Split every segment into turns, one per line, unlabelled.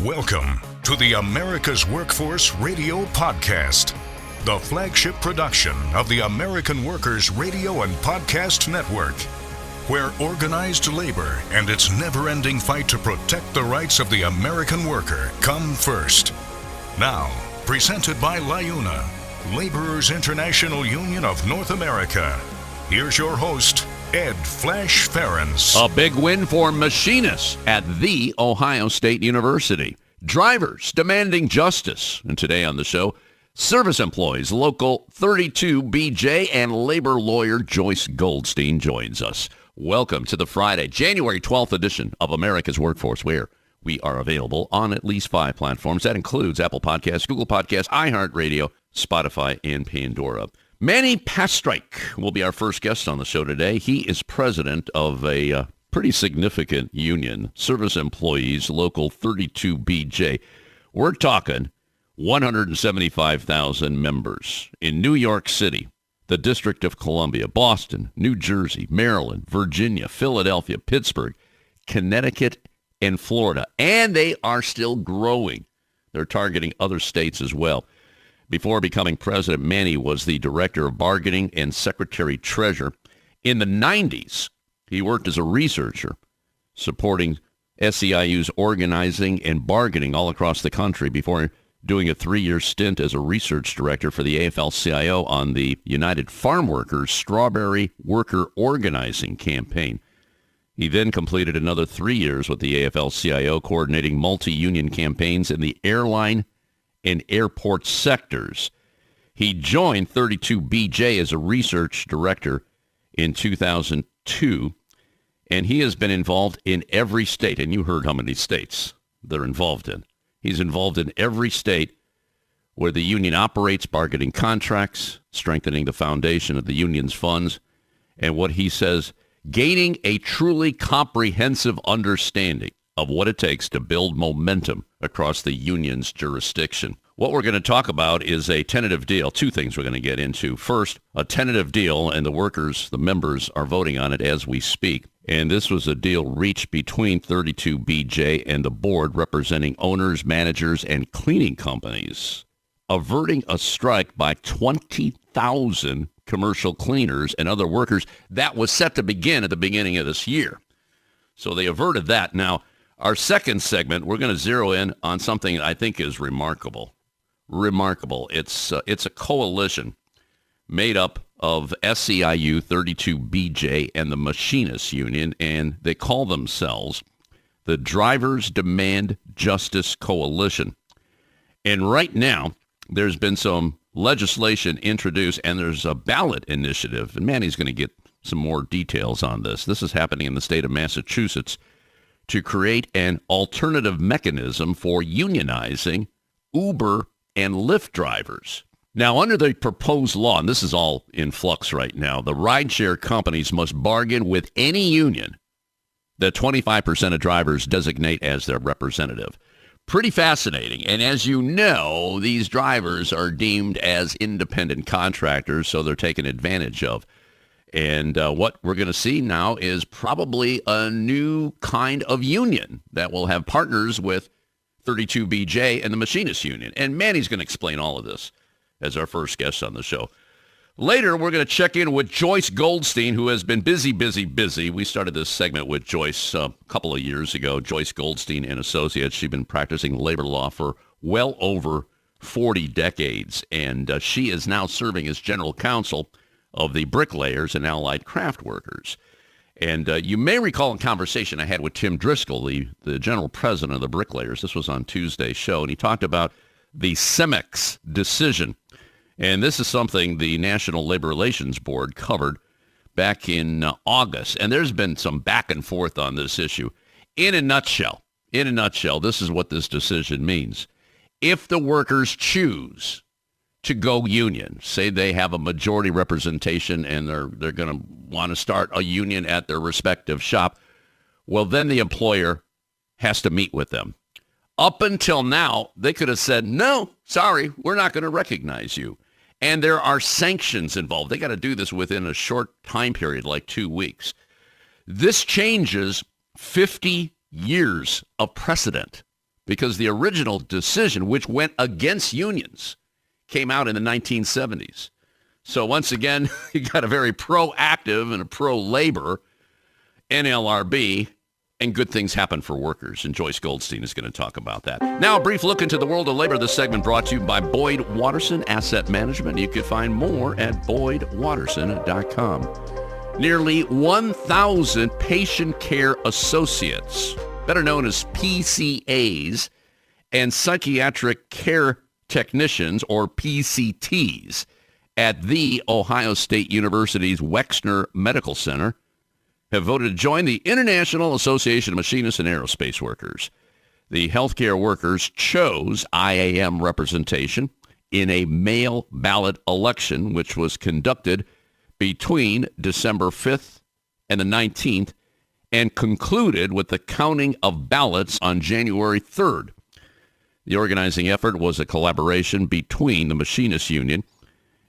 Welcome to the America's Workforce Radio Podcast, the flagship production of the American Workers Radio and Podcast Network, where organized labor and its never-ending fight to protect the rights of the American worker come first. Now, presented by LiUNA, Laborers International Union of North America. Here's your host, Ed Flash Ferenc.
A big win for machinists at The Ohio State University. Drivers demanding justice. And today on the show, service employees, Local 32BJ, and labor lawyer Joyce Goldstein joins us. Welcome to the Friday, January 12th edition of America's Workforce, where we are available on at least 5 platforms. That includes Apple Podcasts, Google Podcasts, iHeartRadio, Spotify, and Pandora. Manny Pastreich will be our first guest on the show today. He is president of a pretty significant union, Service Employees Local 32BJ. We're talking 175,000 members in New York City, the District of Columbia, Boston, New Jersey, Maryland, Virginia, Philadelphia, Pittsburgh, Connecticut, and Florida. And they are still growing. They're targeting other states as well. Before becoming president, Manny was the director of bargaining and secretary-treasurer. In the 90s, he worked as a researcher, supporting SEIU's organizing and bargaining all across the country before doing a 3-year stint as a research director for the AFL-CIO on the United Farm Workers Strawberry Worker Organizing Campaign. He then completed another 3 years with the AFL-CIO, coordinating multi-union campaigns in the airline and airport sectors. He joined 32BJ as a research director in 2002, and he has been involved in every state, and you heard how many states they're involved in. He's involved in every state where the union operates, bargaining contracts, strengthening the foundation of the union's funds, and what he says, gaining a truly comprehensive understanding of what it takes to build momentum across the union's jurisdiction. What we're going to talk about is a tentative deal. 2 things we're going to get into. First, a tentative deal, and the workers, the members, are voting on it as we speak. And this was a deal reached between 32BJ and the board representing owners, managers, and cleaning companies, averting a strike by 20,000 commercial cleaners and other workers that was set to begin at the beginning of this year. So they averted that. Now, our second segment, we're going to zero in on something I think is remarkable. Remarkable. It's a coalition made up of SEIU 32BJ and the Machinists Union, and they call themselves the Drivers Demand Justice Coalition. And right now, there's been some legislation introduced, and there's a ballot initiative, and Manny's going to get some more details on this. This is happening in the state of Massachusetts to create an alternative mechanism for unionizing Uber and Lyft drivers. Now, under the proposed law, and this is all in flux right now, the rideshare companies must bargain with any union that 25% of drivers designate as their representative. Pretty fascinating. And as you know, these drivers are deemed as independent contractors, so they're taken advantage of. And what we're going to see now is probably a new kind of union that will have partners with 32BJ and the Machinists Union. And Manny's going to explain all of this as our first guest on the show. Later, we're going to check in with Joyce Goldstein, who has been busy. We started this segment with Joyce a couple of years ago. Joyce Goldstein and Associates. She's been practicing labor law for well over 40 decades, and she is now serving as general counsel of the bricklayers and allied craft workers. And you may recall a conversation I had with Tim Driscoll, the general president of the bricklayers. This was on Tuesday's show, and he talked about the CEMEX decision. And this is something the National Labor Relations Board covered back in August. And there's been some back and forth on this issue. In a nutshell, this is what this decision means. If the workers choose to go union, say they have a majority representation and they're going to want to start a union at their respective shop, well, then the employer has to meet with them. Up until now, they could have said, no, sorry, we're not going to recognize you. And there are sanctions involved. They got to do this within a short time period, like 2 weeks. This changes 50 years of precedent. because the original decision, which went against unions, came out in the 1970s. So once again, you got a very proactive and a pro-labor NLRB, and good things happen for workers. And Joyce Goldstein is going to talk about that. Now, a brief look into the world of labor. This segment brought to you by Boyd Watterson Asset Management. You can find more at boydwatterson.com. Nearly 1,000 patient care associates, better known as PCAs, and psychiatric care technicians, or PCTs, at The Ohio State University's Wexner Medical Center have voted to join the International Association of Machinists and Aerospace Workers. The healthcare workers chose IAM representation in a mail ballot election, which was conducted between December 5th and the 19th and concluded with the counting of ballots on January 3rd. The organizing effort was a collaboration between the Machinists Union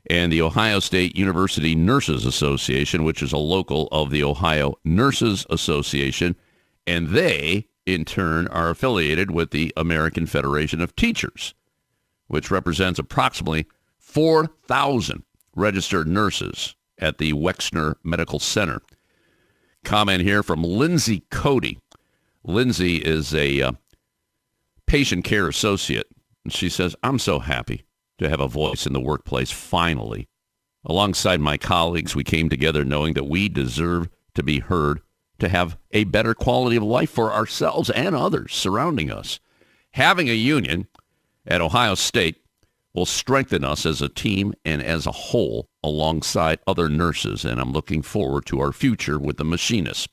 and the Ohio State University Nurses Association, which is a local of the Ohio Nurses Association, and they, in turn, are affiliated with the American Federation of Teachers, which represents approximately 4,000 registered nurses at the Wexner Medical Center. Comment here from Lindsay Cody. Lindsay is a patient care associate, and she says, "I'm so happy to have a voice in the workplace finally. Alongside my colleagues, we came together knowing that we deserve to be heard, to have a better quality of life for ourselves and others surrounding us. Having a union at Ohio State will strengthen us as a team and as a whole alongside other nurses, and I'm looking forward to our future with the machinists."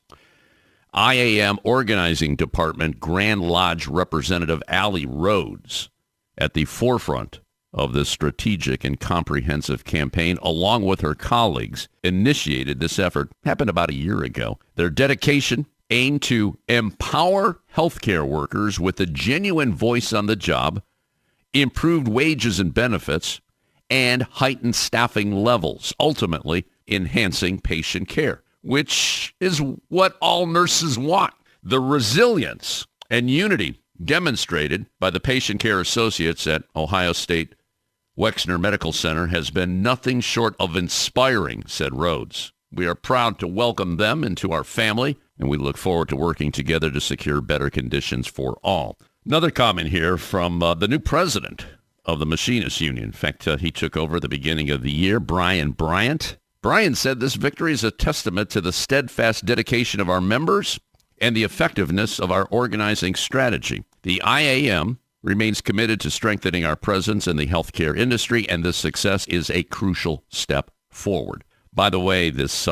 IAM Organizing Department Grand Lodge Representative Allie Rhodes, at the forefront of this strategic and comprehensive campaign, along with her colleagues, initiated this effort. Happened about a year ago. Their dedication aimed to empower healthcare workers with a genuine voice on the job, improved wages and benefits, and heightened staffing levels, ultimately enhancing patient care, which is what all nurses want. The resilience and unity demonstrated by the patient care associates at Ohio State Wexner Medical Center has been nothing short of inspiring, said Rhodes. We are proud to welcome them into our family, and we look forward to working together to secure better conditions for all. Another comment here from the new president of the Machinists Union. In fact, he took over at the beginning of the year, Brian Bryant. Brian said this victory is a testament to the steadfast dedication of our members and the effectiveness of our organizing strategy. The IAM remains committed to strengthening our presence in the healthcare industry, and this success is a crucial step forward. By the way, this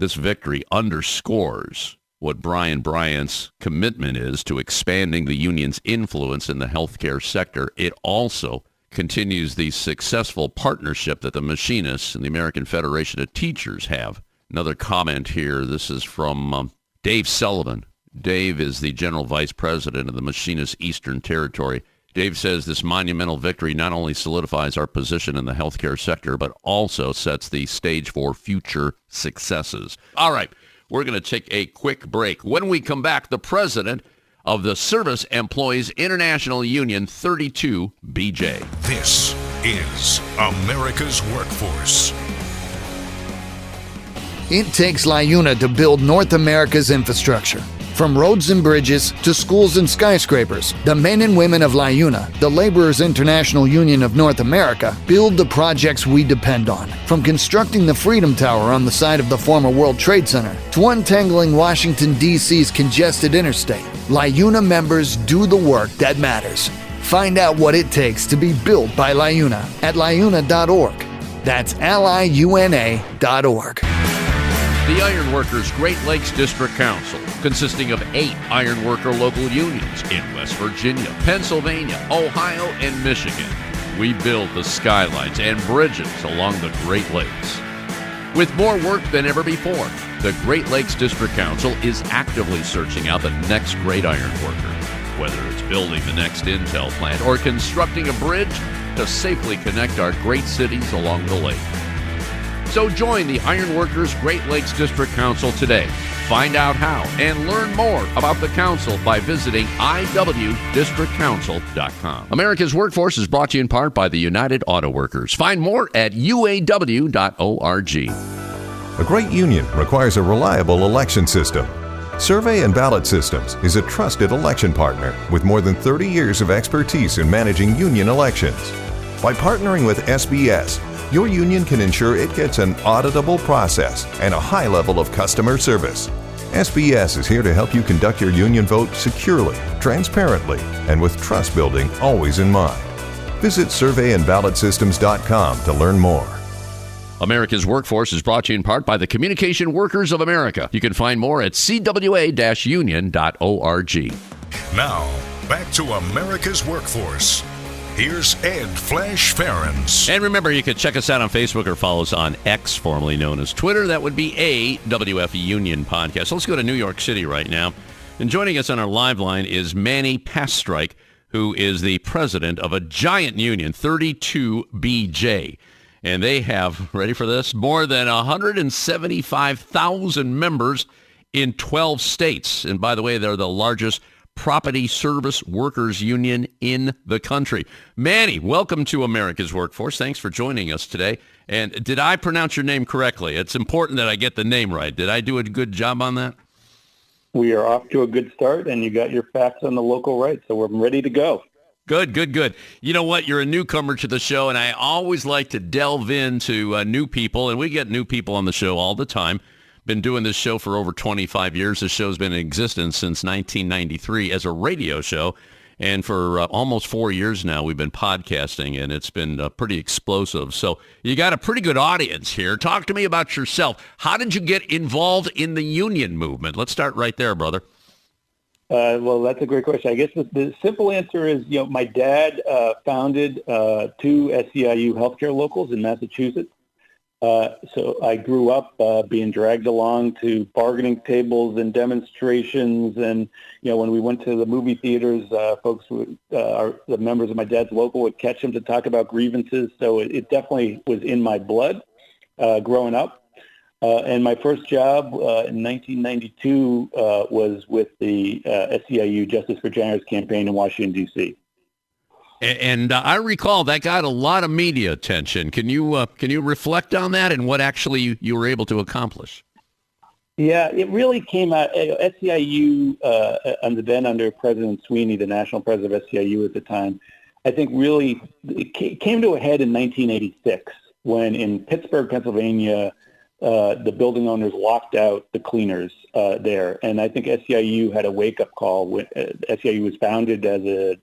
victory underscores what Brian Bryant's commitment is to expanding the union's influence in the healthcare sector. It also continues the successful partnership that the machinists and the American Federation of Teachers have. Another comment here. This is from Dave Sullivan. Dave is the General Vice President of the Machinists Eastern Territory. Dave says this monumental victory not only solidifies our position in the healthcare sector, but also sets the stage for future successes. All right, we're going to take a quick break. When we come back, the president of the Service Employees International Union 32BJ.
This is America's Workforce.
It takes LiUNA to build North America's infrastructure. From roads and bridges to schools and skyscrapers, the men and women of LiUNA, the Laborers International Union of North America, build the projects we depend on. From constructing the Freedom Tower on the site of the former World Trade Center to untangling Washington, D.C.'s congested interstate, LiUNA members do the work that matters. Find out what it takes to be built by LiUNA at liuna.org. That's liuna.org.
The Iron Workers Great Lakes District Council, consisting of 8 iron worker local unions in West Virginia, Pennsylvania, Ohio, and Michigan. We build the skylines and bridges along the Great Lakes. With more work than ever before, the Great Lakes District Council is actively searching out the next great iron worker, whether it's building the next Intel plant or constructing a bridge to safely connect our great cities along the lake. So join the Iron Workers Great Lakes District Council today. Find out how and learn more about the council by visiting iwdistrictcouncil.com. America's Workforce is brought to you in part by the United Auto Workers. Find more at uaw.org.
A great union requires a reliable election system. Survey and Ballot Systems is a trusted election partner with more than 30 years of expertise in managing union elections. By partnering with SBS, your union can ensure it gets an auditable process and a high level of customer service. SBS is here to help you conduct your union vote securely, transparently, and with trust building always in mind. Visit surveyandballotsystems.com to learn more.
America's Workforce is brought to you in part by the Communication Workers of America. You can find more at cwa-union.org.
Now, back to America's Workforce. Here's Ed Flash Ferenc.
And remember, you can check us out on Facebook or follow us on X, formerly known as Twitter. That would be a WF Union podcast. Let's go to New York City right now. And joining us on our live line is Manny Pastreich, who is the president of a giant union, 32BJ. And they have, ready for this, more than 175,000 members in 12 states. And by the way, they're the largest property service workers union in the country. Manny, welcome to America's Workforce. Thanks for joining us today. And did I pronounce your name correctly? It's important that I get the name right. Did I do a good job on that?
We are off to a good start, and you got your facts on the local right, so we're ready to go.
Good. You know what? You're a newcomer to the show, and I always like to delve into new people, and we get new people on the show all the time. Been doing this show for over 25 years. This show's been in existence since 1993 as a radio show. And for almost 4 years now, we've been podcasting, and it's been pretty explosive. So you got a pretty good audience here. Talk to me about yourself. How did you get involved in the union movement? Let's start right there, brother.
Well, that's a great question. I guess the simple answer is, my dad founded 2 SEIU healthcare locals in Massachusetts. So I grew up being dragged along to bargaining tables and demonstrations. And, when we went to the movie theaters, folks, the members of my dad's local would catch him to talk about grievances. So it definitely was in my blood growing up. And my first job in 1992 was with the SEIU Justice for Janitors campaign in Washington, D.C.
And I recall that got a lot of media attention. Can you reflect on that and what actually you were able to accomplish?
Yeah, it really came out. SEIU, under President Sweeney, the national president of SEIU at the time, I think really it came to a head in 1986 when in Pittsburgh, Pennsylvania, the building owners locked out the cleaners there. And I think SEIU had a wake-up call. SEIU was founded as a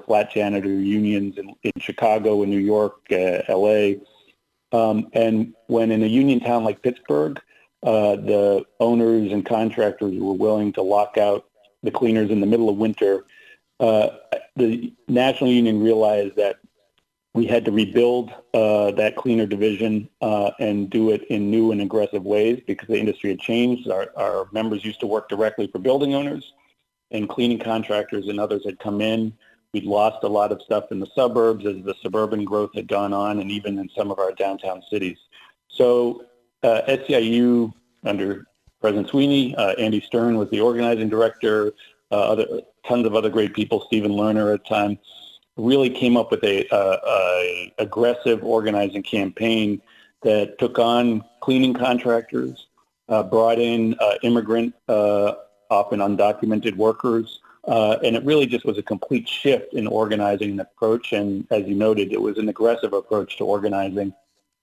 flat janitor unions in Chicago and New York, L.A. And when in a union town like Pittsburgh, the owners and contractors were willing to lock out the cleaners in the middle of winter, the national union realized that we had to rebuild that cleaner division and do it in new and aggressive ways because the industry had changed. Our members used to work directly for building owners, and cleaning contractors and others had come in. We'd lost a lot of stuff in the suburbs as the suburban growth had gone on, and even in some of our downtown cities. So SEIU, under President Sweeney, Andy Stern was the organizing director, tons of other great people, Stephen Lerner at the time, really came up with a aggressive organizing campaign that took on cleaning contractors, brought in immigrant, often undocumented workers, and it really just was a complete shift in organizing and approach. And as you noted, it was an aggressive approach to organizing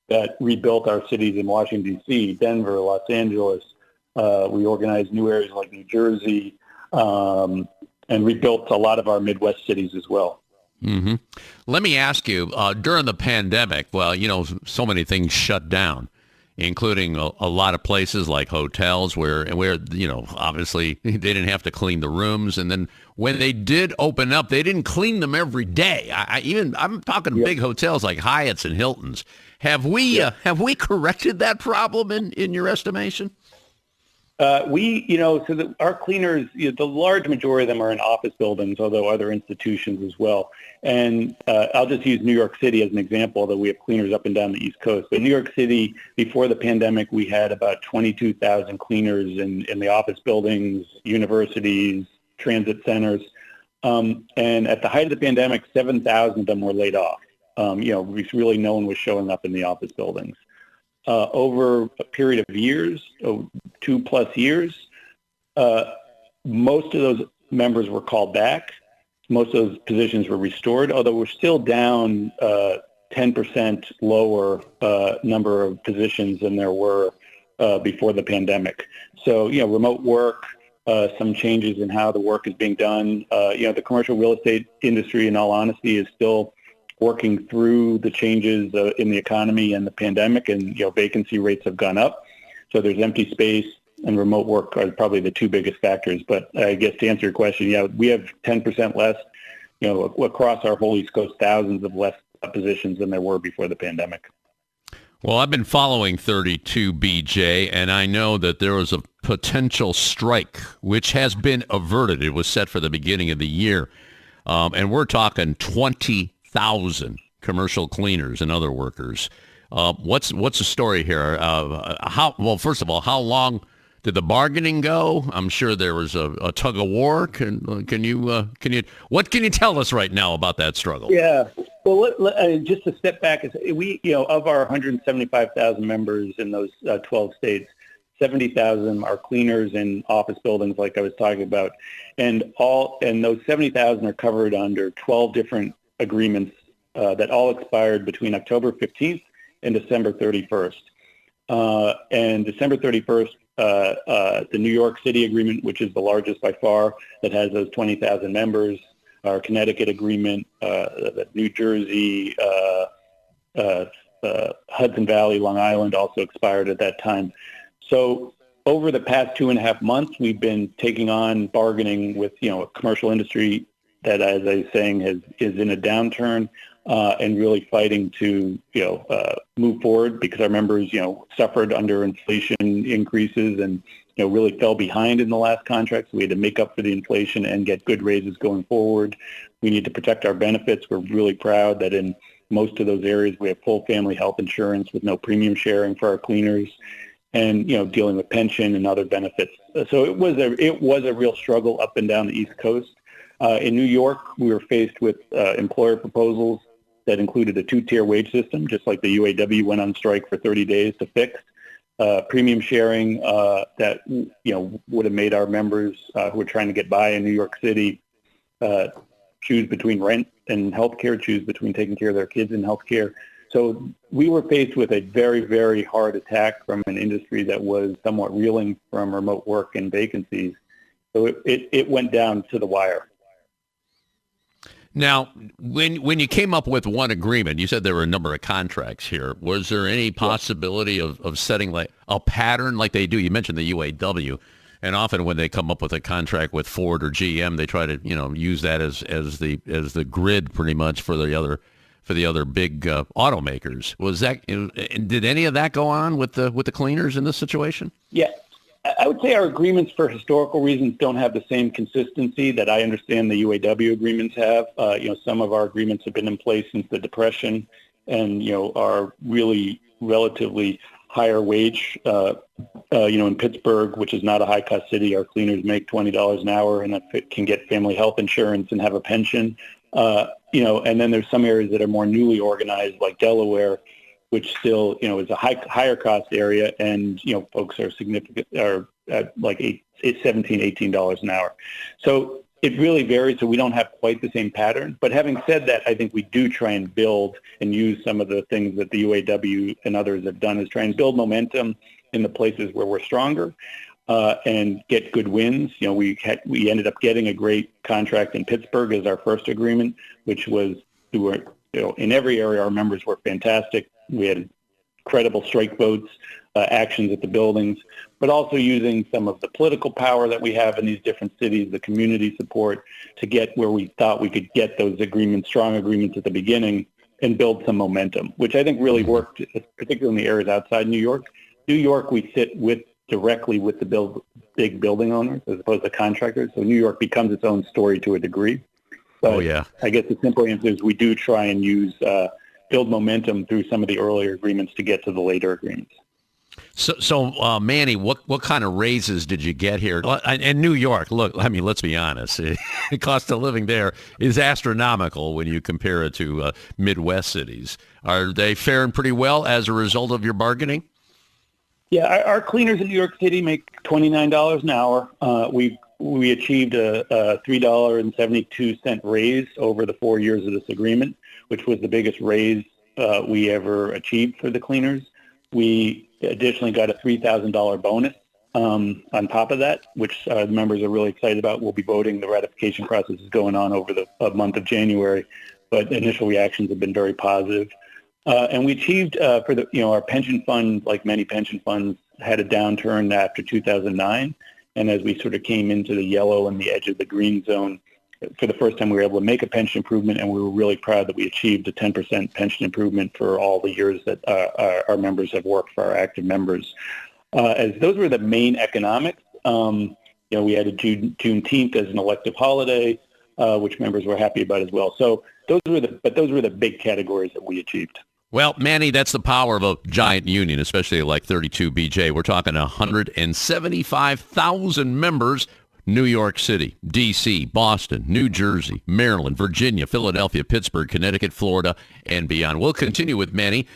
that rebuilt our cities in Washington, D.C., Denver, Los Angeles. We organized new areas like New Jersey, and rebuilt a lot of our Midwest cities as well.
Mm-hmm. Let me ask you, during the pandemic, so many things shut down, including a lot of places like hotels where obviously they didn't have to clean the rooms. And then when they did open up, they didn't clean them every day. I'm talking big hotels like Hyatt's and Hilton's. Have we corrected that problem in your estimation?
Our cleaners, the large majority of them are in office buildings, although other institutions as well. And I'll just use New York City as an example, although we have cleaners up and down the East Coast. But New York City, before the pandemic, we had about 22,000 cleaners in the office buildings, universities, transit centers. And at the height of the pandemic, 7,000 of them were laid off. Really no one was showing up in the office buildings. Over a period of years, 2+ years, most of those members were called back. Most of those positions were restored, although we're still down 10% lower number of positions than there were before the pandemic. So, remote work, some changes in how the work is being done. The commercial real estate industry, in all honesty, is still working through the changes in the economy and the pandemic, and vacancy rates have gone up. So there's empty space, and remote work are probably the two biggest factors. But I guess to answer your question, we have 10% less, across our whole East Coast, thousands of less positions than there were before the pandemic.
Well, I've been following 32BJ, and I know that there was a potential strike, which has been averted. It was set for the beginning of the year, and we're talking 20,000 commercial cleaners and other workers. What's the story here? First of all, how long did the bargaining go? I'm sure there was a tug of war. What can you tell us right now about that struggle?
Yeah. Well, just to step back, of our 175,000 members in those 12 states, 70,000 are cleaners in office buildings, like I was talking about, and those 70,000 are covered under 12 different agreements that all expired between October 15th and December 31st. And December 31st, the New York City agreement, which is the largest by far, that has those 20,000 members, our Connecticut agreement, the New Jersey, Hudson Valley, Long Island also expired at that time. So over the past 2.5 months, we've been taking on bargaining with, a commercial industry that, as I was saying, is in a downturn, and really fighting to, move forward, because our members, suffered under inflation increases and, really fell behind in the last contract. So we had to make up for the inflation and get good raises going forward. We need to protect our benefits. We're really proud that in most of those areas we have full family health insurance with no premium sharing for our cleaners, and, dealing with pension and other benefits. So it was a real struggle up and down the East Coast. In New York, we were faced with employer proposals that included a 2-tier wage system, just like the UAW went on strike for 30 days to fix. Premium sharing that would have made our members who are trying to get by in New York City choose between rent and healthcare, choose between taking care of their kids and healthcare. So we were faced with a very, very hard attack from an industry that was somewhat reeling from remote work and vacancies. So it went down to the wire.
Now, when you came up with one agreement, you said there were a number of contracts here. Was there any possibility of setting like a pattern like they do? You mentioned the UAW, and often when they come up with a contract with Ford or GM, they try to use that as the grid pretty much for the other big automakers. Was that? Did any of that go on with the cleaners in this situation?
Yeah. I would say our agreements, for historical reasons, don't have the same consistency that I understand the UAW agreements have. Some of our agreements have been in place since the Depression, and are really relatively higher wage. In Pittsburgh, which is not a high-cost city, our cleaners make $20 an hour and can get family health insurance and have a pension. And then there's some areas that are more newly organized, like Delaware, which still, is a higher cost area, and, folks are at like $17, $18 an hour. So it really varies, so we don't have quite the same pattern. But having said that, I think we do try and build and use some of the things that the UAW and others have done, is try and build momentum in the places where we're stronger, and get good wins. We ended up getting a great contract in Pittsburgh as our first agreement, which was, in every area our members were fantastic. We had credible strike votes, actions at the buildings, but also using some of the political power that we have in these different cities, the community support, to get where we thought we could get those agreements, strong agreements at the beginning, and build some momentum, which I think really worked, particularly in the areas outside New York. New York, we sit with directly with the big building owners as opposed to contractors. So New York becomes its own story to a degree. But I guess the simple answer is we do try and build momentum through some of the earlier agreements to get to the later agreements.
So, Manny, what kind of raises did you get here? And New York, look, I mean, let's be honest. The cost of living there is astronomical when you compare it to Midwest cities. Are they faring pretty well as a result of your bargaining?
Yeah, our cleaners in New York City make $29 an hour. We achieved a $3.72 raise over the 4 years of this agreement, which was the biggest raise we ever achieved for the cleaners. We additionally got a $3,000 bonus on top of that, which the members are really excited about. We'll be voting. The ratification process is going on over the month of January, but initial reactions have been very positive. And we achieved for our pension fund, like many pension funds, had a downturn after 2009. And as we sort of came into the yellow and the edge of the green zone, for the first time we were able to make a pension improvement, and we were really proud that we achieved a 10% pension improvement for all the years that our members have worked for our active members. As those were the main economics, we had a Juneteenth as an elective holiday, which members were happy about as well. So those were the big categories that we achieved.
Well, Manny, that's the power of a giant union, especially like 32BJ. We're talking 175,000 members. New York City, D.C., Boston, New Jersey, Maryland, Virginia, Philadelphia, Pittsburgh, Connecticut, Florida, and beyond. We'll continue with Manny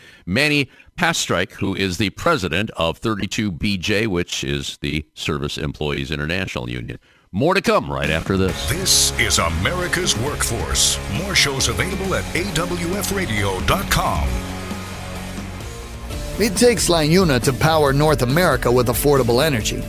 Pastreich, who is the president of 32BJ, which is the Service Employees International Union. More to come right after this.
This is America's Workforce. More shows available at awfradio.com.
It takes LiUNA to power North America with affordable energy.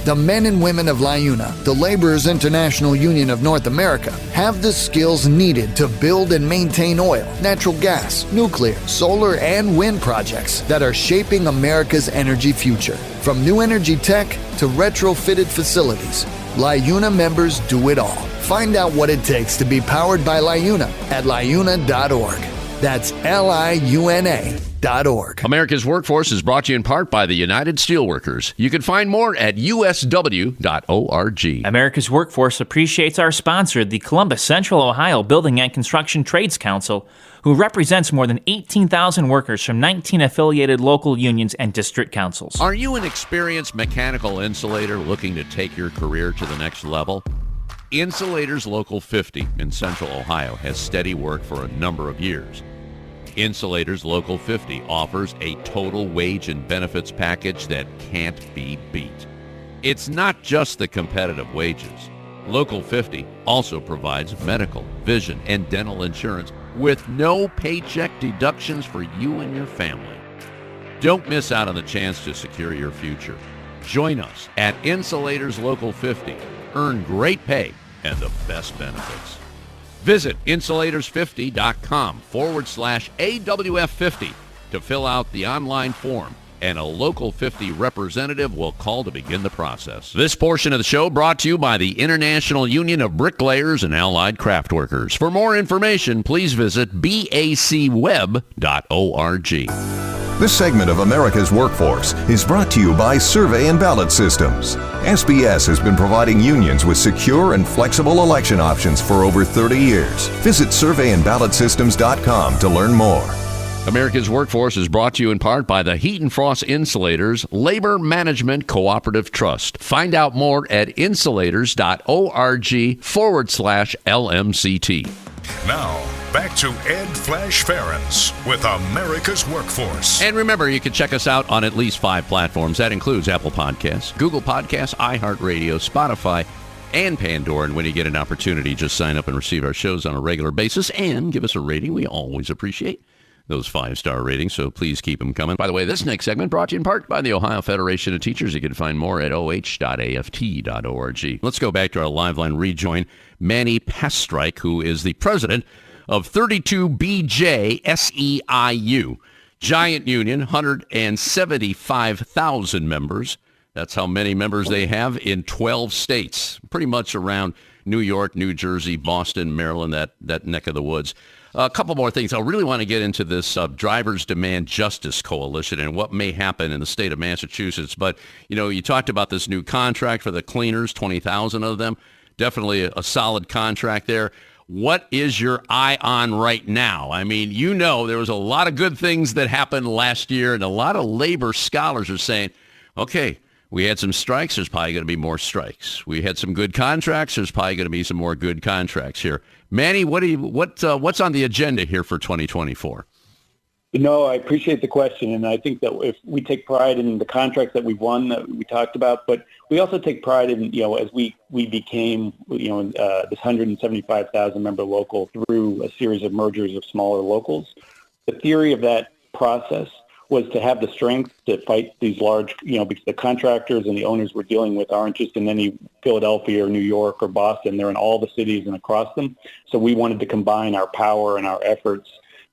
The men and women of LiUNA, the Laborers International Union of North America, have the skills needed to build and maintain oil, natural gas, nuclear, solar, and wind projects that are shaping America's energy future. From new energy tech to retrofitted facilities, LiUNA members do it all. Find out what it takes to be powered by LiUNA at liuna.org. That's LiUNA.org.
America's Workforce is brought to you in part by the United Steelworkers. You can find more at usw.org.
America's Workforce appreciates our sponsor, the Columbus Central Ohio Building and Construction Trades Council, who represents more than 18,000 workers from 19 affiliated local unions and district councils.
Are you an experienced mechanical insulator looking to take your career to the next level? Insulators Local 50 in Central Ohio has steady work for a number of years. Insulators Local 50 offers a total wage and benefits package that can't be beat. It's not just the competitive wages. Local 50 also provides medical, vision, and dental insurance with no paycheck deductions for you and your family. Don't miss out on the chance to secure your future. Join us at Insulators Local 50. Earn great pay and the best benefits. Visit insulators50.com/AWF50 to fill out the online form, and a Local 50 representative will call to begin the process. This portion of the show brought to you by the International Union of Bricklayers and Allied Craftworkers. For more information, please visit bacweb.org.
This segment of America's Workforce is brought to you by Survey and Ballot Systems. SBS has been providing unions with secure and flexible election options for over 30 years. Visit surveyandballotsystems.com to learn more.
America's Workforce is brought to you in part by the Heat and Frost Insulators Labor Management Cooperative Trust. Find out more at insulators.org/LMCT.
Now, back to Ed Flash Ferenc with America's Workforce.
And remember, you can check us out on at least 5 platforms. That includes Apple Podcasts, Google Podcasts, iHeartRadio, Spotify, and Pandora. And when you get an opportunity, just sign up and receive our shows on a regular basis and give us a rating. We always appreciate those 5-star ratings, so please keep them coming. By the way, this next segment brought to you in part by the Ohio Federation of Teachers. You can find more at oh.aft.org. Let's go back to our live line rejoin Manny Pastreich, who is the president of 32BJ SEIU. Giant union, 175,000 members. That's how many members they have in 12 states, pretty much around New York, New Jersey, Boston, Maryland, that neck of the woods. A couple more things. I really want to get into this Drivers Demand Justice Coalition and what may happen in the state of Massachusetts. But, you talked about this new contract for the cleaners, 20,000 of them. Definitely a solid contract there. What is your eye on right now? I mean, there was a lot of good things that happened last year, and a lot of labor scholars are saying, okay, we had some strikes, there's probably going to be more strikes. We had some good contracts, there's probably going to be some more good contracts here. Manny, what's on the agenda here for 2024?
I appreciate the question, and I think that if we take pride in the contracts that we've won that we talked about, but we also take pride in, as we became, this 175,000 member local through a series of mergers of smaller locals. The theory of that process was to have the strength to fight these large, because the contractors and the owners we're dealing with aren't just in any Philadelphia or New York or Boston. They're in all the cities and across them. So we wanted to combine our power and our efforts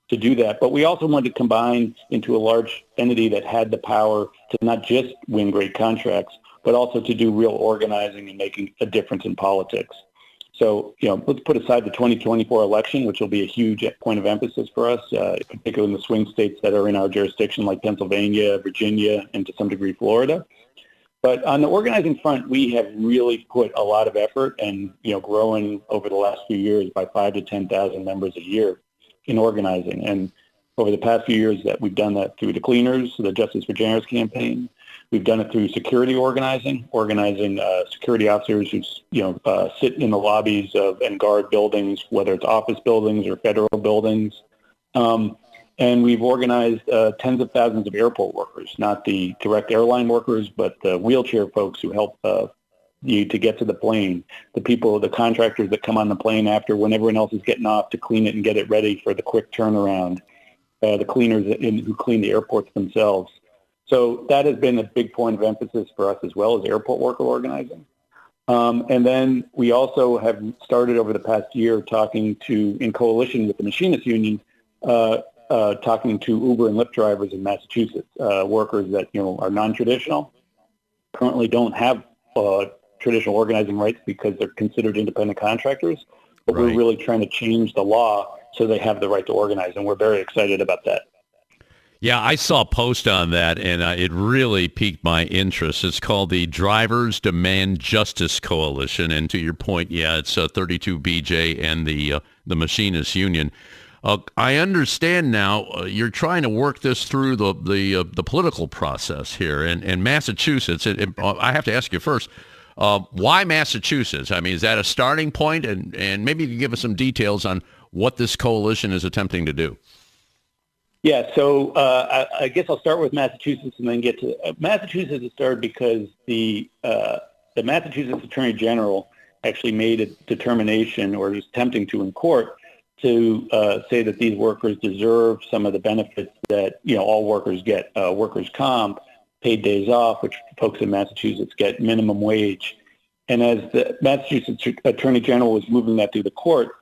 to do that. But we also wanted to combine into a large entity that had the power to not just win great contracts, but also to do real organizing and making a difference in politics. So, let's put aside the 2024 election, which will be a huge point of emphasis for us, particularly in the swing states that are in our jurisdiction, like Pennsylvania, Virginia, and to some degree, Florida. But on the organizing front, we have really put a lot of effort and, growing over the last few years by 5,000 to 10,000 members a year in organizing. And over the past few years that we've done that through the Cleaners, the Justice for Generous campaign. We've done it through security organizing security officers who, sit in the lobbies of and guard buildings, whether it's office buildings or federal buildings. And we've organized tens of thousands of airport workers, not the direct airline workers, but the wheelchair folks who help you to get to the plane, the contractors that come on the plane after when everyone else is getting off to clean it and get it ready for the quick turnaround, the cleaners who clean the airports themselves. So that has been a big point of emphasis for us as well as airport worker organizing. And then we also have started over the past year talking in coalition with the Machinists Union, talking to Uber and Lyft drivers in Massachusetts, workers that, are non-traditional, currently don't have traditional organizing rights because they're considered independent contractors. But We're really trying to change the law so they have the right to organize, and we're very excited about that.
Yeah, I saw a post on that, and it really piqued my interest. It's called the Drivers Demand Justice Coalition, and to your point, it's 32BJ and the Machinists Union. I understand now you're trying to work this through the political process here, and Massachusetts. And I have to ask you first, why Massachusetts? I mean, is that a starting point? And maybe you can give us some details on what this coalition is attempting to do.
Yeah, so I guess I'll start with Massachusetts and then get to Massachusetts. It started because the Massachusetts Attorney General actually made a determination, or is attempting to in court, to say that these workers deserve some of the benefits that all workers get: workers' comp, paid days off, which folks in Massachusetts get, minimum wage. And as the Massachusetts Attorney General was moving that through the court,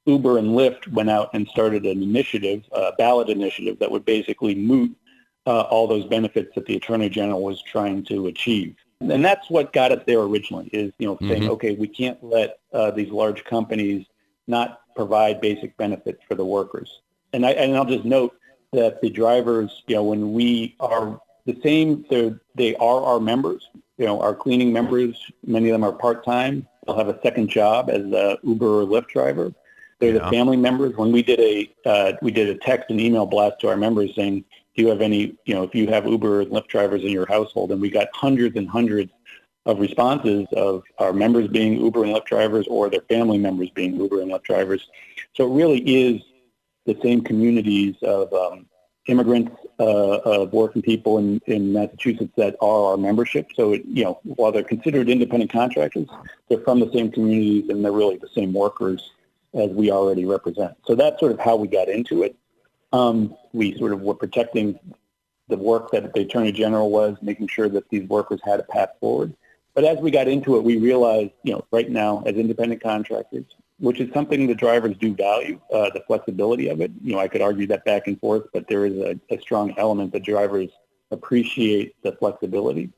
Uber and Lyft went out and started an initiative, a ballot initiative, that would basically moot all those benefits that the Attorney General was trying to achieve. And that's what got us there originally, is saying, okay, we can't let these large companies not provide basic benefits for the workers. And I'll just note that the drivers, when we are the same, they are our members. Our cleaning members, many of them are part-time. They'll have a second job as a Uber or Lyft driver. They're the family members. When we did a text and email blast to our members saying, do you have any, if you have Uber and Lyft drivers in your household, and we got hundreds and hundreds of responses of our members being Uber and Lyft drivers or their family members being Uber and Lyft drivers. So it really is the same communities of immigrants, of working people in Massachusetts that are our membership. So, while they're considered independent contractors, they're from the same communities and they're really the same workers as we already represent. So that's sort of how we got into it. We sort of were protecting the work that the Attorney General was, making sure that these workers had a path forward. But as we got into it, we realized, right now as independent contractors, which is something the drivers do value, the flexibility of it. I could argue that back and forth, but there is a strong element that drivers appreciate the flexibility.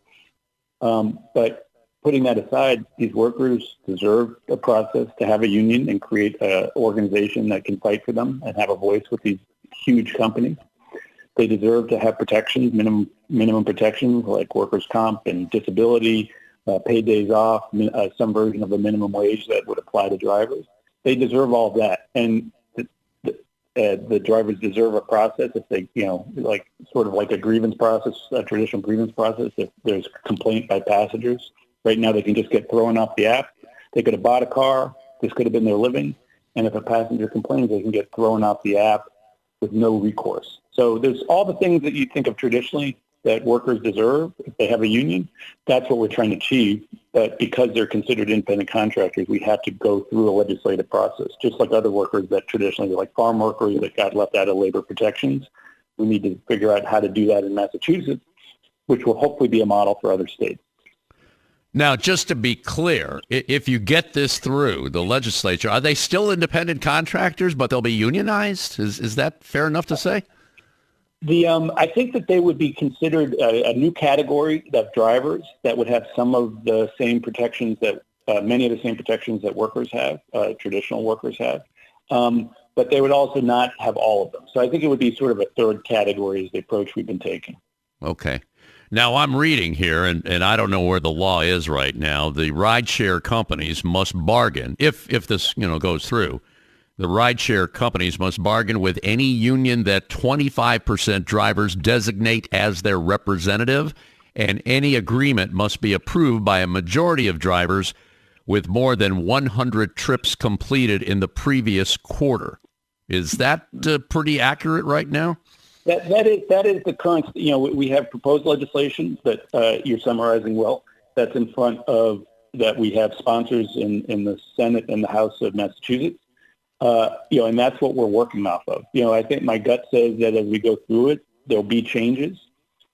But putting that aside, these workers deserve a process to have a union and create an organization that can fight for them and have a voice with these huge companies. They deserve to have protections, minimum protections like workers' comp and disability, paid days off, some version of a minimum wage that would apply to drivers. They deserve all of that. And the drivers deserve a process if they, like sort of like a grievance process, a traditional grievance process. If there's a complaint by passengers, right now they can just get thrown off the app. They could have bought a car. This could have been their living. And if a passenger complains, they can get thrown off the app with no recourse. So there's all the things that you think of traditionally that workers deserve if they have a union. That's what we're trying to achieve. But because they're considered independent contractors, we have to go through a legislative process, just like other workers that traditionally, like farm workers that got left out of labor protections. We need to figure out how to do that in Massachusetts, which will hopefully be a model for other states.
Now, just to be clear, if you get this through the legislature, are they still independent contractors, but they'll be unionized? Is that fair enough to say?
I think that they would be considered a new category of drivers that would have some of the same protections that many of the same protections that workers have, traditional workers have, but they would also not have all of them. So I think it would be sort of a third category is the approach we've been taking.
Okay. Now, I'm reading here, and I don't know where the law is right now. The rideshare companies must bargain, if this goes through. The rideshare companies must bargain with any union that 25% drivers designate as their representative, and any agreement must be approved by a majority of drivers with more than 100 trips completed in the previous quarter. Is that pretty accurate right now?
That is the current. We have proposed legislation that you're summarizing well. That's in front of that. We have sponsors in the Senate and the House of Massachusetts. And that's what we're working off of. I think my gut says that as we go through it, there'll be changes,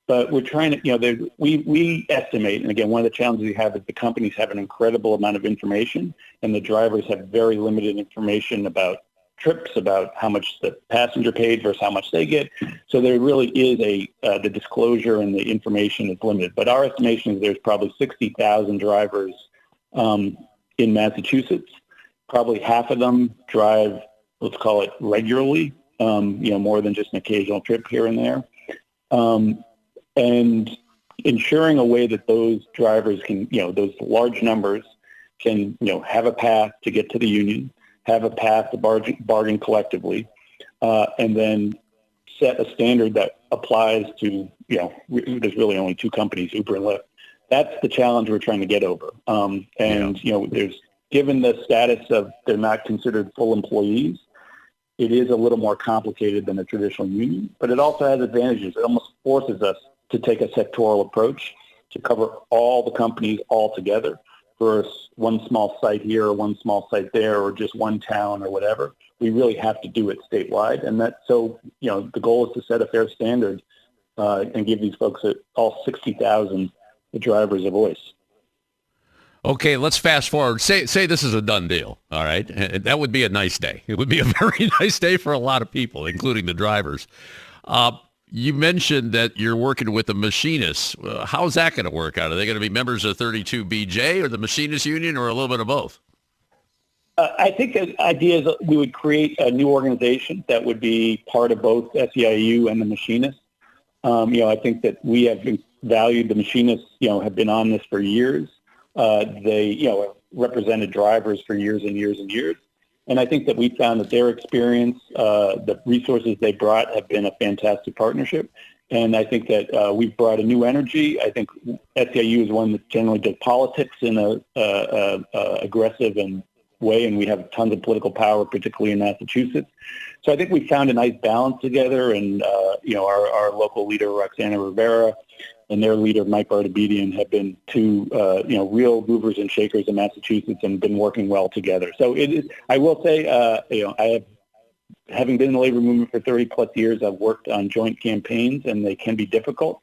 but we're trying to, we estimate, and again, one of the challenges we have is the companies have an incredible amount of information and the drivers have very limited information about trips, about how much the passenger paid versus how much they get. So there really is the disclosure and the information is limited, but our estimation is there's probably 60,000 drivers in Massachusetts. Probably half of them drive, let's call it regularly, more than just an occasional trip here and there. And ensuring a way that those drivers can, those large numbers can, have a path to get to the union, have a path to bargain collectively, and then set a standard that applies to, there's really only two companies, Uber and Lyft. That's the challenge we're trying to get over. There's, given the status of they're not considered full employees, it is a little more complicated than a traditional union, but it also has advantages. It almost forces us to take a sectoral approach to cover all the companies all together versus one small site here or one small site there or just one town or whatever. We really have to do it statewide. And the goal is to set a fair standard and give these folks, all 60,000 drivers, a voice.
Okay, let's fast forward. Say this is a done deal, all right? That would be a nice day. It would be a very nice day for a lot of people, including the drivers. You mentioned that you're working with the machinists. How's that going to work out? Are they going to be members of 32BJ or the Machinists Union or a little bit of both?
I think the idea is that we would create a new organization that would be part of both SEIU and the machinists. I think that we have valued the machinists, have been on this for years. They, represented drivers for years and years and years. And I think that we found that their experience, the resources they brought have been a fantastic partnership. And I think that we've brought a new energy. I think SEIU is one that generally does politics in a aggressive way, and we have tons of political power, particularly in Massachusetts. So I think we found a nice balance together. And, our local leader, Roxana Rivera, and their leader, Mike Bartabedian, have been two, real movers and shakers in Massachusetts and been working well together. So it is, I will say, having been in the labor movement for 30 plus years, I've worked on joint campaigns and they can be difficult,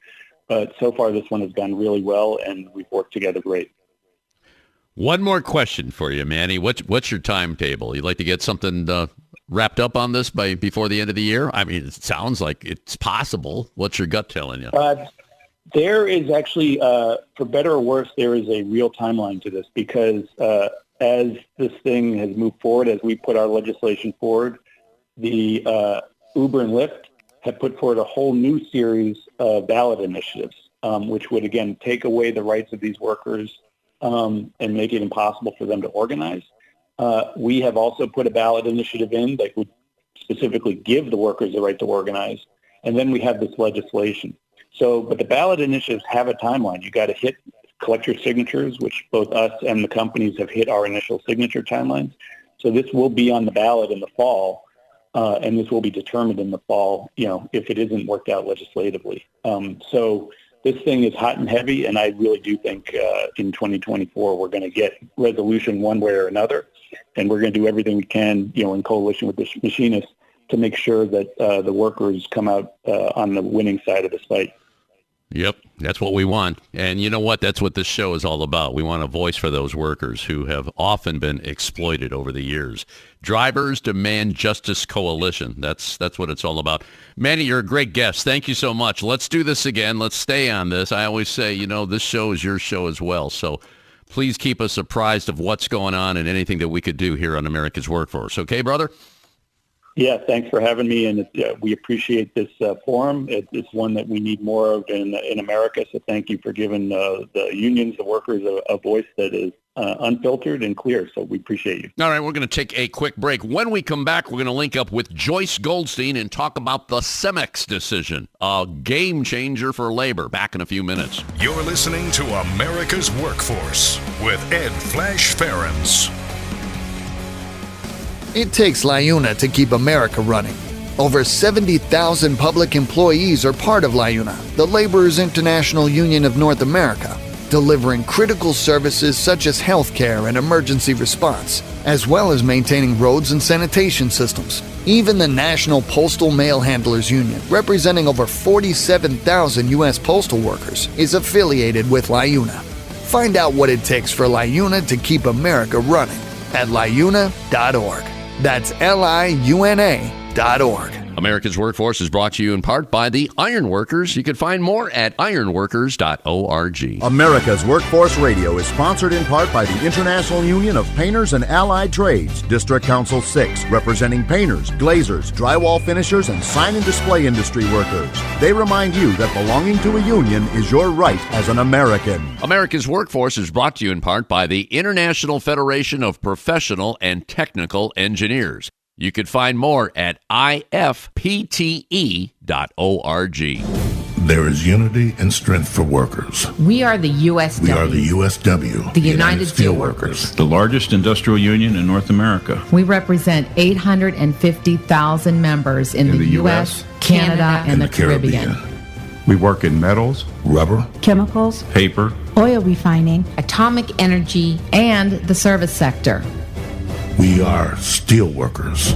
but so far this one has gone really well and we've worked together great.
One more question for you, Manny. What's your timetable? You'd like to get something wrapped up on this before the end of the year? I mean, it sounds like it's possible. What's your gut telling you?
There is actually, for better or worse, there is a real timeline to this because as this thing has moved forward, as we put our legislation forward, the Uber and Lyft have put forward a whole new series of ballot initiatives, which would, again, take away the rights of these workers and make it impossible for them to organize. We have also put a ballot initiative in that would specifically give the workers the right to organize. And then we have this legislation. So, but the ballot initiatives have a timeline. You got to collect your signatures, which both us and the companies have hit our initial signature timelines. So this will be on the ballot in the fall, and this will be determined in the fall, if it isn't worked out legislatively. So this thing is hot and heavy, and I really do think in 2024 we're going to get resolution one way or another, and we're going to do everything we can, in coalition with the machinists to make sure that the workers come out on the winning side of this fight.
Yep, that's what we want. And you know what? That's what this show is all about. We want a voice for those workers who have often been exploited over the years. Drivers Demand Justice Coalition. That's what it's all about. Manny, you're a great guest. Thank you so much. Let's do this again. Let's stay on this. I always say, this show is your show as well. So please keep us apprised of what's going on and anything that we could do here on America's Workforce. Okay, brother?
Yeah, thanks for having me, and we appreciate this forum. It's one that we need more of in America, so thank you for giving the unions, the workers, a voice that is unfiltered and clear, so we appreciate you.
All right, we're going to take a quick break. When we come back, we're going to link up with Joyce Goldstein and talk about the CEMEX decision, a game changer for labor. Back in a few minutes.
You're listening to America's Workforce with Ed Flash Ferenc.
It takes LiUNA to keep America running. Over 70,000 public employees are part of LiUNA, the Laborers International Union of North America, delivering critical services such as healthcare and emergency response, as well as maintaining roads and sanitation systems. Even the National Postal Mail Handlers Union, representing over 47,000 U.S. postal workers, is affiliated with LiUNA. Find out what it takes for LiUNA to keep America running at LiUNA.org. That's LiUNA.org.
America's Workforce is brought to you in part by the Iron Workers. You can find more at ironworkers.org.
America's Workforce Radio is sponsored in part by the International Union of Painters and Allied Trades, District Council 6, representing painters, glazers, drywall finishers, and sign and display industry workers. They remind you that belonging to a union is your right as an American.
America's Workforce is brought to you in part by the International Federation of Professional and Technical Engineers. You can find more at ifpte.org.
There is unity and strength for workers.
We are the USW.
We are the USW.
The United Steelworkers.
The largest industrial union in North America.
We represent 850,000 members in the U.S., Canada, and the Caribbean.
We work in metals,
rubber,
chemicals,
paper,
oil refining,
atomic energy, and the service sector.
We are steelworkers,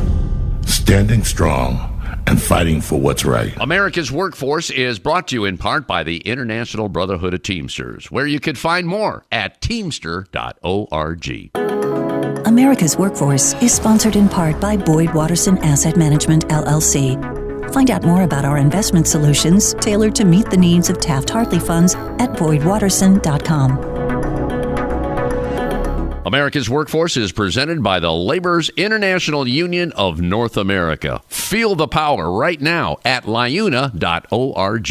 standing strong and fighting for what's right.
America's Workforce is brought to you in part by the International Brotherhood of Teamsters, where you can find more at teamster.org.
America's Workforce is sponsored in part by Boyd Watterson Asset Management, LLC. Find out more about our investment solutions tailored to meet the needs of Taft-Hartley funds at boydwatterson.com.
America's Workforce is presented by the Laborers International Union of North America. Feel the power right now at LiUNA.org.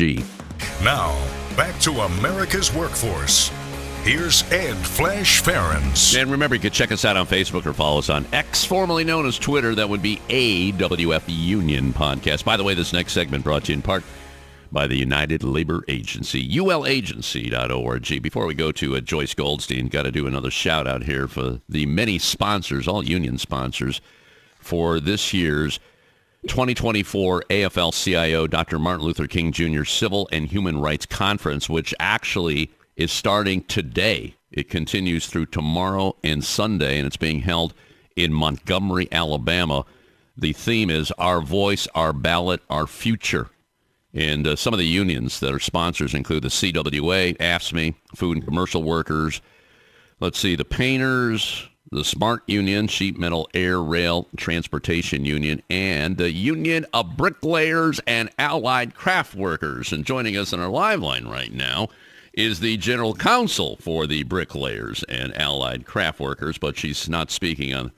Now, back to America's Workforce. Here's Ed Flash Ferenc.
And remember, you can check us out on Facebook or follow us on X, formerly known as Twitter. That would be AWF Union Podcast. By the way, this next segment brought to you in part by the United Labor Agency, ulagency.org. Before we go to Joyce Goldstein, got to do another shout out here for the many sponsors, all union sponsors, for this year's 2024 AFL-CIO Dr. Martin Luther King Jr. Civil and Human Rights Conference, which actually is starting today. It continues through tomorrow and Sunday, and it's being held in Montgomery, Alabama. The theme is Our Voice, Our Ballot, Our Future. And some of the unions that are sponsors include the CWA, AFSCME, Food and Commercial Workers. Let's see, the Painters, the SMART Union, Sheet Metal, Air, Rail, Transportation Union, and the Union of Bricklayers and Allied Craft Workers. And joining us on our live line right now is the General Counsel for the Bricklayers and Allied Craft Workers, but she's not speaking on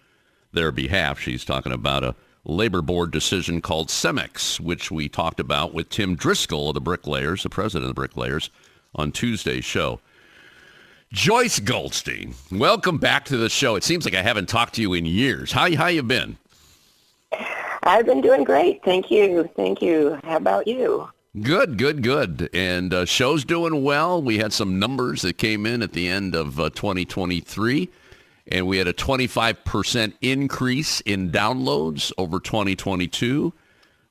their behalf. She's talking about a labor board decision called CEMEX, which we talked about with Tim Driscoll of the Bricklayers, the president of the Bricklayers, on Tuesday's show. Joyce Goldstein, welcome back to the show. It seems like I haven't talked to you in years. How you been?
I've been doing great. Thank you. How about you?
Good. And show's doing well. We had some numbers that came in at the end of 2023, and we had a 25% increase in downloads over 2022.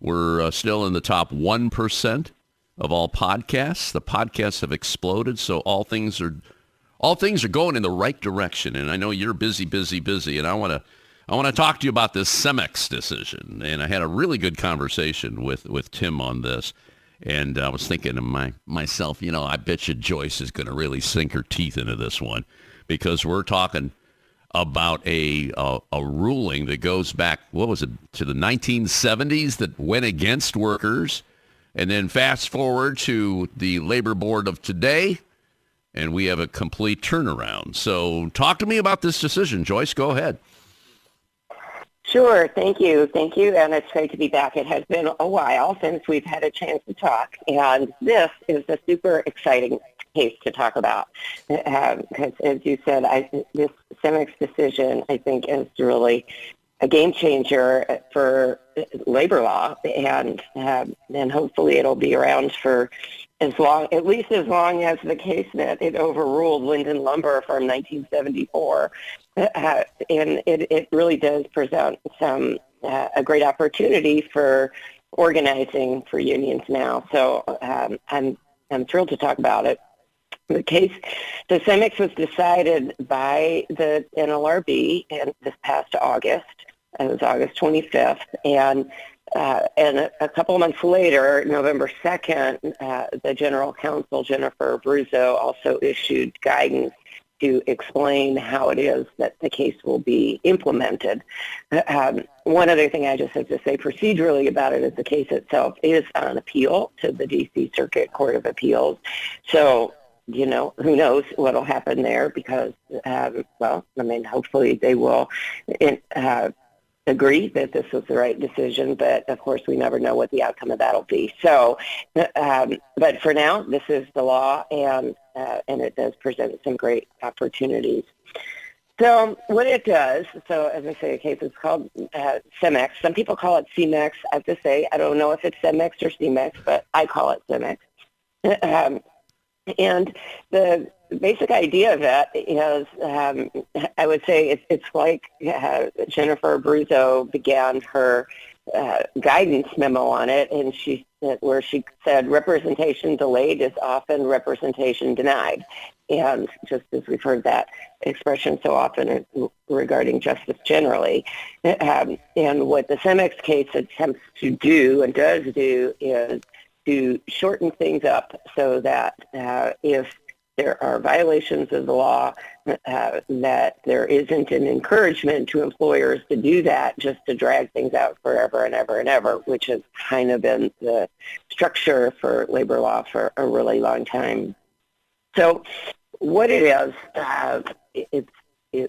We're still in the top 1% of all podcasts. The podcasts have exploded, so all things are going in the right direction, and I know you're busy, and I want to talk to you about this CEMEX decision. And I had a really good conversation with Tim on this, and I was thinking to myself, I bet you Joyce is going to really sink her teeth into this one, because we're talking about a ruling that goes back, to the 1970s that went against workers, and then fast forward to the labor board of today, and we have a complete turnaround. So talk to me about this decision. Joyce, go ahead.
Sure. Thank you. And it's great to be back. It has been a while since we've had a chance to talk. And this is a super exciting case to talk about. Because as you said, this CEMEX decision, I think, is really a game changer for labor law. And hopefully it'll be around for at least as long as the case that it overruled Linden Lumber from 1974, and it really does present a great opportunity for organizing for unions now. So I'm thrilled to talk about it. The CEMEX was decided by the NLRB this past August. It was August 25th, and a couple of months later, November 2nd, the General Counsel, Jennifer Abruzzo, also issued guidance to explain how it is that the case will be implemented. One other thing I just have to say procedurally about it is the case itself is on appeal to the D.C. Circuit Court of Appeals. So, who knows what will happen there, because, hopefully they will agree that this was the right decision, but of course we never know what the outcome of that will be. So, but for now, this is the law, and it does present some great opportunities. So what it does, as I say, the case is called CEMEX. Some people call it CEMEX. I have to say, I don't know if it's CEMEX or CEMEX, but I call it CEMEX. And the basic idea of that is, I would say it's like Jennifer Abruzzo began her guidance memo on it, and where she said representation delayed is often representation denied. And just as we've heard that expression so often regarding justice generally, and what the CEMEX case attempts to do and does do is to shorten things up so that if there are violations of the law, that there isn't an encouragement to employers to do that just to drag things out forever and ever and ever, which has kind of been the structure for labor law for a really long time. So what it is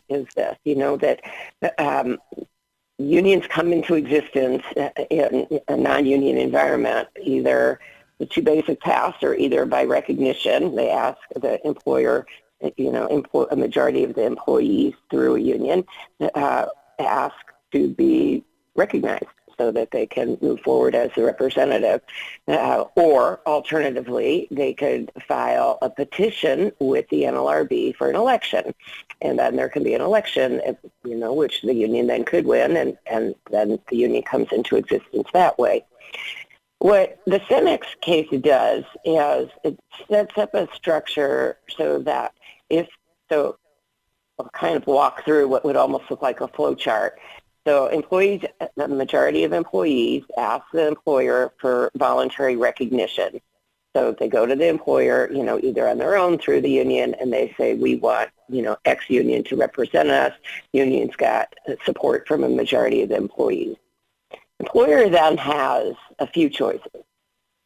this, that unions come into existence in a non-union environment, either the two basic paths are either by recognition. They ask the employer, a majority of the employees through a union, ask to be recognized so that they can move forward as a representative. Or alternatively, they could file a petition with the NLRB for an election. And then there can be an election, which the union then could win, and then the union comes into existence that way. What the CEMEX case does is it sets up a structure so that I'll kind of walk through what would almost look like a flow chart. So the majority of employees ask the employer for voluntary recognition. So they go to the employer, either on their own through the union, and they say, we want, X union to represent us. Union's got support from a majority of the employees. Employer then has a few choices.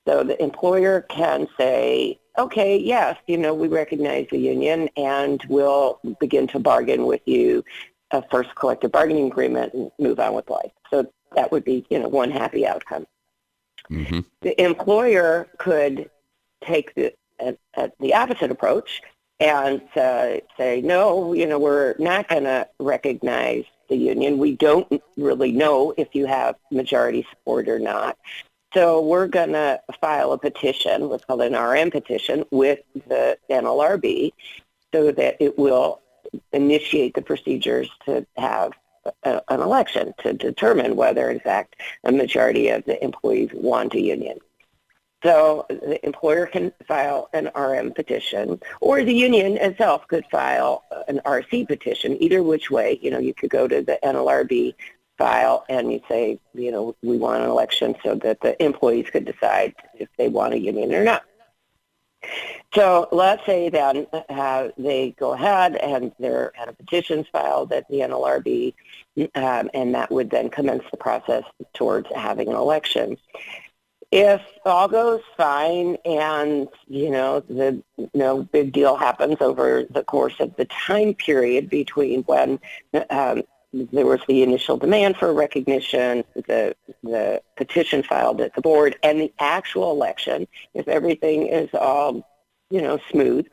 So the employer can say, okay, yes, we recognize the union and we'll begin to bargain with you a first collective bargaining agreement and move on with life. So that would be, one happy outcome. Mm-hmm. The employer could take the opposite approach and say, no, we're not going to recognize the union. We don't really know if you have majority support or not. So we're going to file a petition, what's called an RM petition, with the NLRB so that it will initiate the procedures to have an election to determine whether, in fact, a majority of the employees want a union. So the employer can file an RM petition, or the union itself could file an RC petition. Either which way, you could go to the NLRB file and you say, we want an election so that the employees could decide if they want a union or not. So let's say then they go ahead and there are petitions filed at the NLRB, and that would then commence the process towards having an election. If all goes fine and, no big deal happens over the course of the time period between when there was the initial demand for recognition, the petition filed at the board, and the actual election, if everything is all, smooth,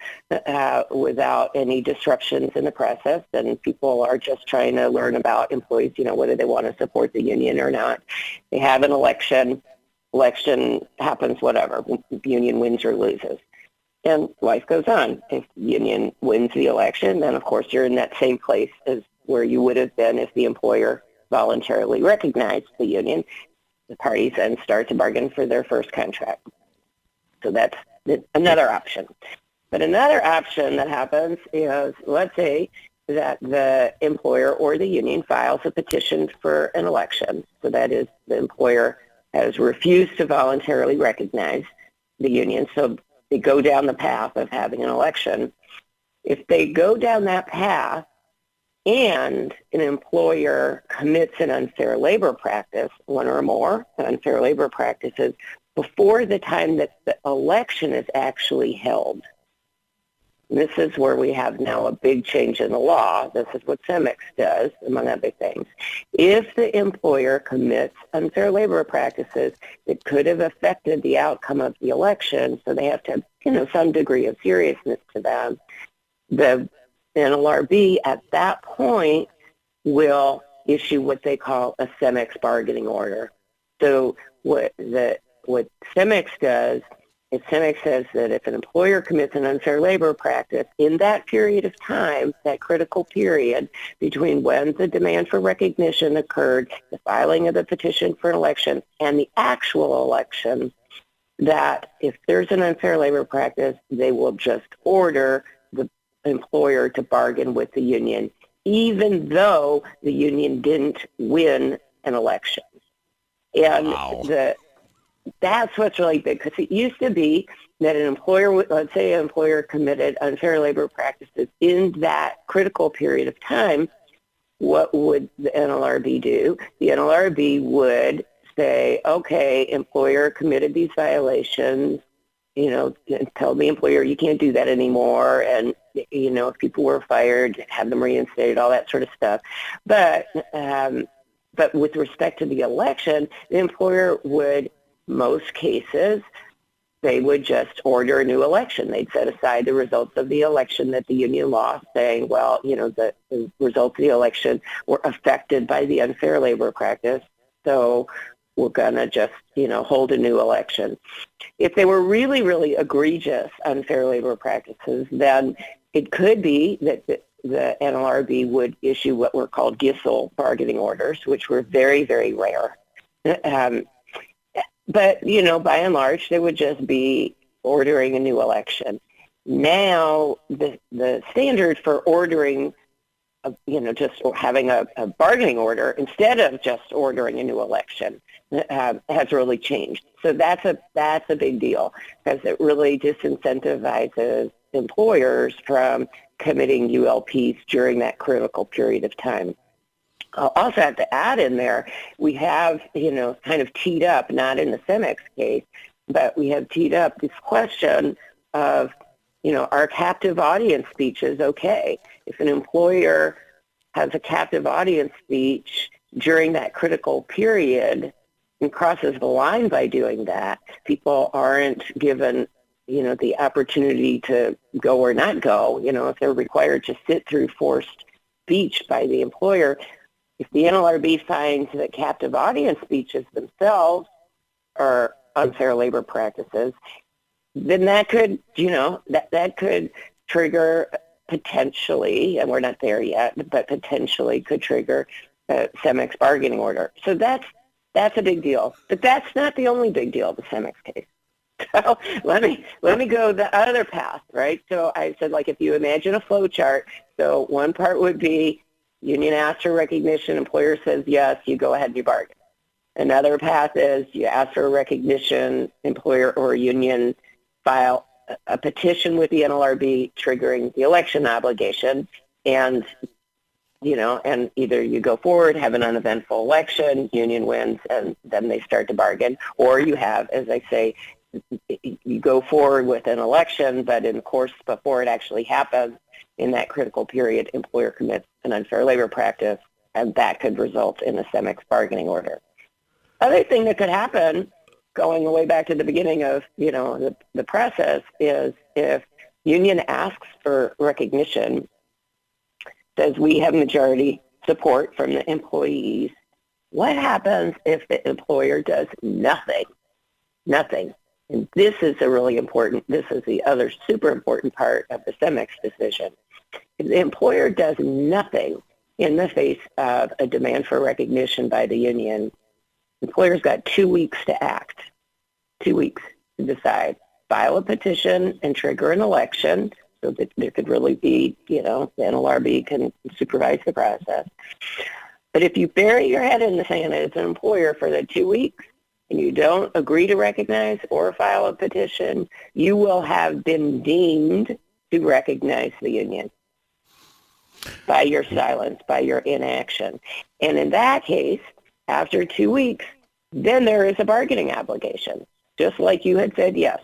without any disruptions in the process, and people are just trying to learn about employees, whether they want to support the union or not. They have an election happens, whatever, the union wins or loses. And life goes on. If the union wins the election, then of course you're in that same place as where you would have been if the employer voluntarily recognized the union. The parties then start to bargain for their first contract. So that's another option. But another option that happens is, let's say that the employer or the union files a petition for an election. So that is, the employer has refused to voluntarily recognize the union. So they go down the path of having an election. If they go down that path and an employer commits an unfair labor practice, one or more unfair labor practices, before the time that the election is actually held. This is where we have now a big change in the law. This is what CEMEX does, among other things. If the employer commits unfair labor practices that could have affected the outcome of the election, so they have to have, some degree of seriousness to them, the NLRB at that point will issue what they call a CEMEX bargaining order. So what CEMEX does is CEMEX says that if an employer commits an unfair labor practice in that period of time, that critical period between when the demand for recognition occurred, the filing of the petition for an election, and the actual election, that if there's an unfair labor practice, they will just order the employer to bargain with the union, even though the union didn't win an election. And that's what's really big, because it used to be that an employer, let's say an employer committed unfair labor practices in that critical period of time, what would the NLRB do? The NLRB would say, okay, employer committed these violations, tell the employer you can't do that anymore, and, if people were fired, have them reinstated, all that sort of stuff. But with respect to the election, the employer would, most cases, they would just order a new election. They'd set aside the results of the election that the union lost, saying, well, the results of the election were affected by the unfair labor practice, so we're going to just, hold a new election. If they were really, really egregious unfair labor practices, then it could be that the NLRB would issue what were called GISL bargaining orders, which were very, very rare. But, by and large, they would just be ordering a new election. Now, the standard for ordering, just having a bargaining order, instead of just ordering a new election, has really changed. So that's a big deal, because it really disincentivizes employers from committing ULPs during that critical period of time. I'll also have to add in there, we have, kind of teed up, not in the CEMEX case, but we have teed up this question of, are captive audience speeches okay? If an employer has a captive audience speech during that critical period and crosses the line by doing that, people aren't given, the opportunity to go or not go. If they're required to sit through forced speech by the employer, if the NLRB finds that captive audience speeches themselves are unfair labor practices, then that could, that could trigger potentially, and we're not there yet, but potentially could trigger a CEMEX bargaining order. So that's a big deal. But that's not the only big deal of the CEMEX case. So let me go the other path, right? So I said, if you imagine a flow chart, so one part would be union asks for recognition, employer says yes, you go ahead and you bargain. Another path is you ask for recognition, employer or union file a petition with the NLRB triggering the election obligation, and and either you go forward, have an uneventful election, union wins, and then they start to bargain, or you have, as I say, you go forward with an election, but in course before it actually happens, in that critical period, employer commits an unfair labor practice, and that could result in a CEMEX bargaining order. Other thing that could happen, going way back to the beginning of the process, is if union asks for recognition, says we have majority support from the employees, what happens if the employer does nothing? Nothing. And this is this is the other super important part of the CEMEX decision. If the employer does nothing in the face of a demand for recognition by the union, the employer's got 2 weeks to act, 2 weeks to decide. File a petition and trigger an election so that there could really be, the NLRB can supervise the process. But if you bury your head in the sand as an employer for the 2 weeks, and you don't agree to recognize or file a petition, you will have been deemed to recognize the union by your silence, by your inaction. And in that case, after 2 weeks, then there is a bargaining obligation. Just like you had said, yes,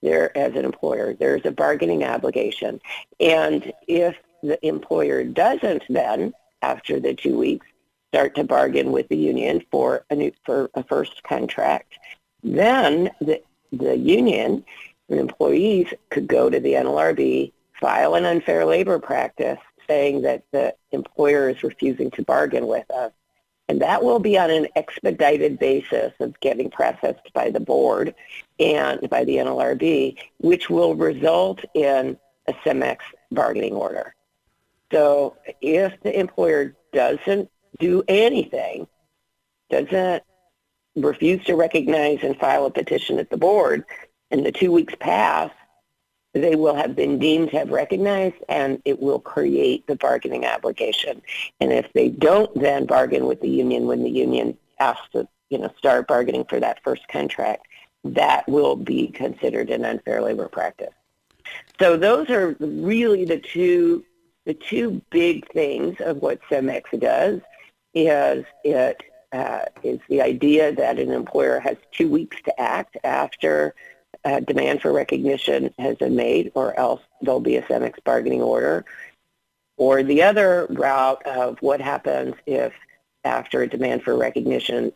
there as an employer, there's a bargaining obligation. And if the employer doesn't then, after the 2 weeks, start to bargain with the union for a first contract, then the union and employees could go to the NLRB, file an unfair labor practice saying that the employer is refusing to bargain with us. And that will be on an expedited basis of getting processed by the board and by the NLRB, which will result in a CEMEX bargaining order. So if the employer doesn't do anything, doesn't refuse to recognize and file a petition at the board, and the 2 weeks pass, they will have been deemed to have recognized, and it will create the bargaining obligation. And if they don't then bargain with the union when the union asks to, start bargaining for that first contract, that will be considered an unfair labor practice. So those are really the two big things of what CEMEX does. Is the idea that an employer has 2 weeks to act after demand for recognition has been made, or else there'll be a CEMEX bargaining order. Or the other route of what happens if after a demand for recognition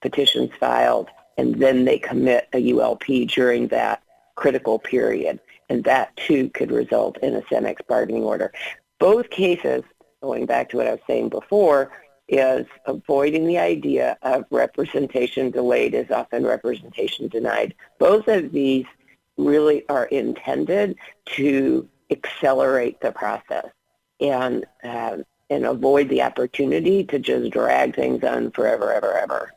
petition's filed and then they commit a ULP during that critical period. And that too could result in a CEMEX bargaining order. Both cases, going back to what I was saying before, is avoiding the idea of representation delayed is often representation denied. Both of these really are intended to accelerate the process and avoid the opportunity to just drag things on forever, ever,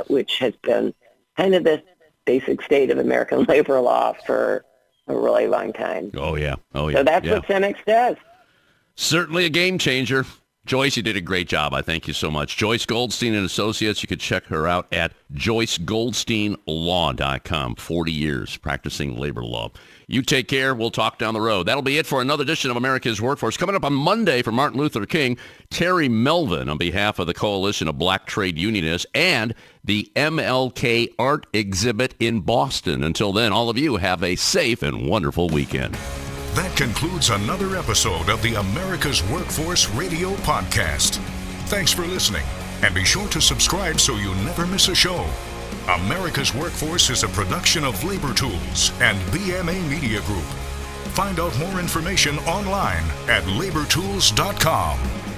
which has been kind of the basic state of American labor law for a really long time.
Oh, yeah.
So that's what CEMEX does.
Certainly a game changer. Joyce, you did a great job. I thank you so much. Joyce Goldstein and Associates. You can check her out at joycegoldsteinlaw.com. 40 years practicing labor law. You take care. We'll talk down the road. That'll be it for another edition of America's Workforce. Coming up on Monday for Martin Luther King, Terry Melvin on behalf of the Coalition of Black Trade Unionists and the MLK Art Exhibit in Boston. Until then, all of you have a safe and wonderful weekend.
That concludes another episode of the America's Workforce Radio Podcast. Thanks for listening, and be sure to subscribe so you never miss a show. America's Workforce is a production of Labor Tools and BMA Media Group. Find out more information online at labortools.com.